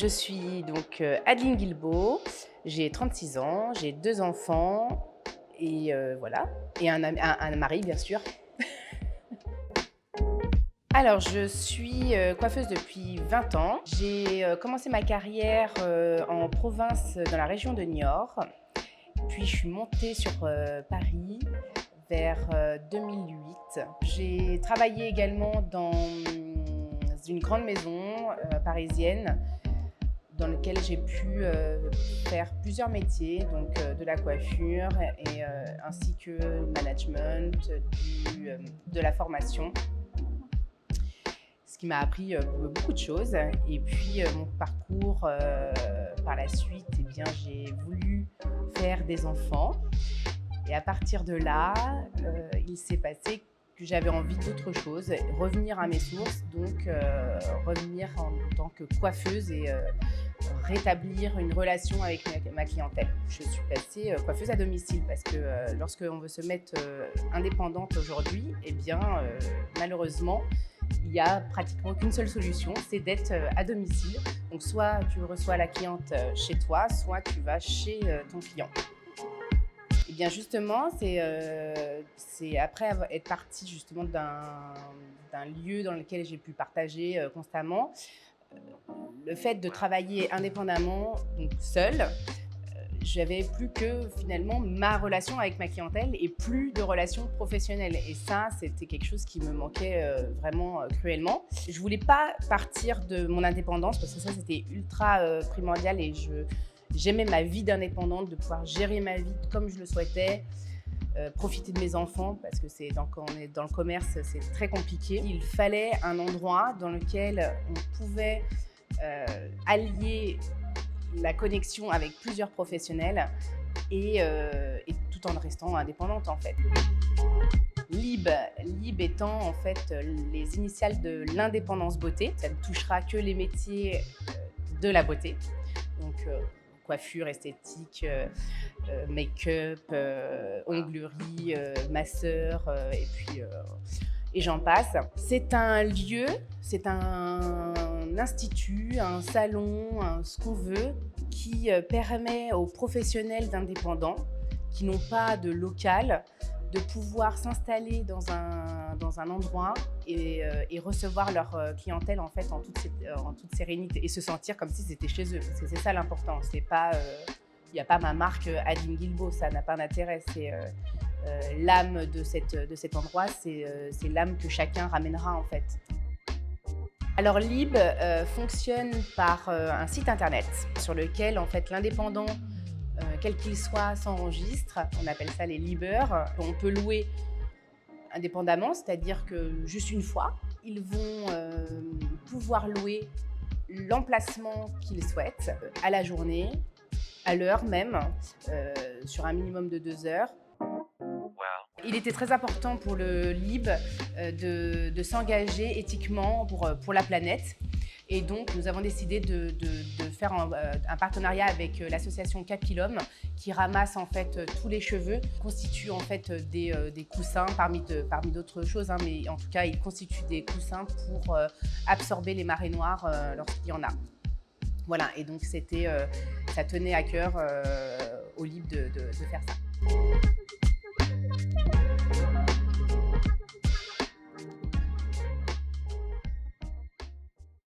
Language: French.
Je suis donc Adeline Guilbault, j'ai 36 ans, j'ai 2 enfants et voilà, et un mari bien sûr. Alors je suis coiffeuse depuis 20 ans. J'ai commencé ma carrière en province dans la région de Niort. Puis je suis montée sur Paris vers 2008. J'ai travaillé également dans une grande maison parisienne dans laquelle j'ai pu faire plusieurs métiers, donc de la coiffure ainsi que le management, de la formation. Ce qui m'a appris beaucoup de choses. Et puis mon parcours par la suite, eh bien, j'ai voulu faire des enfants. Et à partir de là, il s'est passé que j'avais envie d'autre chose, revenir à mes sources, donc revenir en tant que coiffeuse et rétablir une relation avec ma clientèle. Je suis passée coiffeuse à domicile parce que lorsqu'on veut se mettre indépendante aujourd'hui, eh bien malheureusement, il n'y a pratiquement qu'une seule solution, c'est d'être à domicile. Donc soit tu reçois la cliente chez toi, soit tu vas chez ton client. Et bien justement, c'est après être partie justement d'un lieu dans lequel j'ai pu partager constamment, le fait de travailler indépendamment, donc seule, j'avais plus que finalement ma relation avec ma clientèle et plus de relations professionnelles. Et ça, c'était quelque chose qui me manquait vraiment cruellement. Je voulais pas partir de mon indépendance parce que ça, c'était ultra primordial et j'aimais ma vie d'indépendante, de pouvoir gérer ma vie comme je le souhaitais, profiter de mes enfants parce que quand on est dans le commerce, c'est très compliqué. Il fallait un endroit dans lequel on pouvait allier la connexion avec plusieurs professionnels et tout en restant indépendante en fait. Lib étant en fait les initiales de l'indépendance beauté. Ça ne touchera que les métiers de la beauté. Donc coiffure, esthétique, make-up, onglerie, masseur et j'en passe. C'est un lieu, c'est un institut, un salon, ce qu'on veut, qui permet aux professionnels d'indépendants qui n'ont pas de local de pouvoir s'installer dans un endroit et recevoir leur clientèle en fait en toute sérénité et se sentir comme si c'était chez eux. Parce que c'est ça l'important. C'est pas, il n'y a pas ma marque Adeline Guilbault, ça n'a pas d'intérêt. C'est l'âme de cet endroit, c'est l'âme que chacun ramènera en fait. Alors Lib fonctionne par un site internet sur lequel en fait l'indépendant, quel qu'il soit, s'enregistre. On appelle ça les Libeurs. On peut louer indépendamment, c'est-à-dire que juste une fois, ils vont pouvoir louer l'emplacement qu'ils souhaitent à la journée, à l'heure même, sur un minimum de 2 heures. Il était très important pour le Lib de s'engager éthiquement pour la planète. Et donc, nous avons décidé de faire un partenariat avec l'association Capilum qui ramasse en fait tous les cheveux, constitue en fait des coussins parmi d'autres choses, hein, mais en tout cas, il constitue des coussins pour absorber les marées noires lorsqu'il y en a. Voilà, et donc ça tenait à cœur au Lib de faire ça.